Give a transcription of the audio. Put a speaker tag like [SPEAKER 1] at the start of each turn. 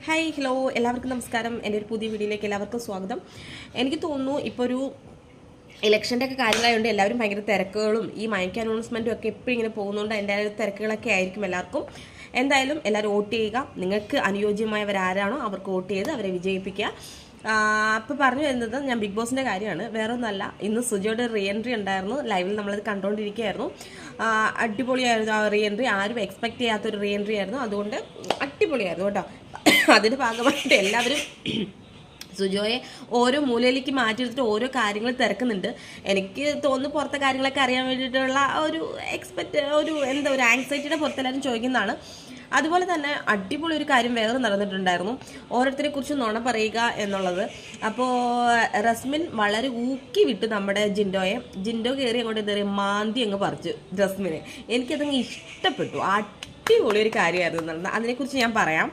[SPEAKER 1] Hi hello എല്ലാവർക്കും നമസ്കാരം. എൻ്റെ ഒരു പുതിയ വീഡിയോയിലേക്ക് എല്ലാവർക്കും സ്വാഗതം. എനിക്ക് തോന്നുന്നു ഇപ്പോൾ ഒരു ഇലക്ഷൻ്റെ ഒക്കെ കാര്യങ്ങളായതുകൊണ്ട് എല്ലാവരും ഭയങ്കര തിരക്കുകളും ഈ മൈക്ക് അനൗൺസ്മെൻറ്റും ഒക്കെ എപ്പോഴും ഇങ്ങനെ പോകുന്നതുകൊണ്ട് എൻ്റെ തിരക്കുകളൊക്കെ ആയിരിക്കും എല്ലാവർക്കും. എന്തായാലും എല്ലാവരും വോട്ട് ചെയ്യുക. നിങ്ങൾക്ക് അനുയോജ്യമായവരാരാണോ അവർക്ക് വോട്ട് ചെയ്ത് അവരെ വിജയിപ്പിക്കുക. അപ്പോൾ പറഞ്ഞു വരുന്നത് ഞാൻ ബിഗ് ബോസിൻ്റെ കാര്യമാണ്, വേറെ ഒന്നല്ല. ഇന്ന് സുജയുടെ റീ എൻട്രി ഉണ്ടായിരുന്നു, ലൈവിൽ നമ്മളത് കണ്ടുകൊണ്ടിരിക്കുകയായിരുന്നു. അടിപൊളിയായിരുന്നു ആ റീ എൻട്രി, ആരും എക്സ്പെക്ട് ചെയ്യാത്തൊരു റീ എൻട്രി ആയിരുന്നു. അതുകൊണ്ട് അടിപൊളിയായിരുന്നു കേട്ടോ. അതിൻ്റെ ഭാഗമായിട്ട് എല്ലാവരും സുജോയെ ഓരോ മൂലയിലേക്ക് മാറ്റിയെടുത്തിട്ട് ഓരോ കാര്യങ്ങൾ തിരക്കുന്നുണ്ട്. എനിക്ക് തോന്നുന്നു പുറത്തെ കാര്യങ്ങളൊക്കെ അറിയാൻ വേണ്ടിയിട്ടുള്ള ഒരു ഒരു ആങ്സൈറ്റിയുടെ പുറത്തെല്ലാവരും ചോദിക്കുന്നതാണ്. അതുപോലെ തന്നെ അടിപൊളി ഒരു കാര്യം വേറെ നടന്നിട്ടുണ്ടായിരുന്നു, ഓരോരുത്തരെ കുറിച്ച് നുണ പറയുക എന്നുള്ളത്. അപ്പോൾ റസ്മിൻ വളരെ ഊക്കി വിട്ട് നമ്മുടെ ജിൻഡോ കയറി അങ്ങോട്ട് കയറി മാന്തി അങ്ങ് പറിച്ചു റസ്മിനെ. എനിക്കതങ്ങ് ഇഷ്ടപ്പെട്ടു. അടിപൊളി ഒരു കാര്യമായിരുന്നു എന്നുള്ളത്, അതിനെക്കുറിച്ച് ഞാൻ പറയാം.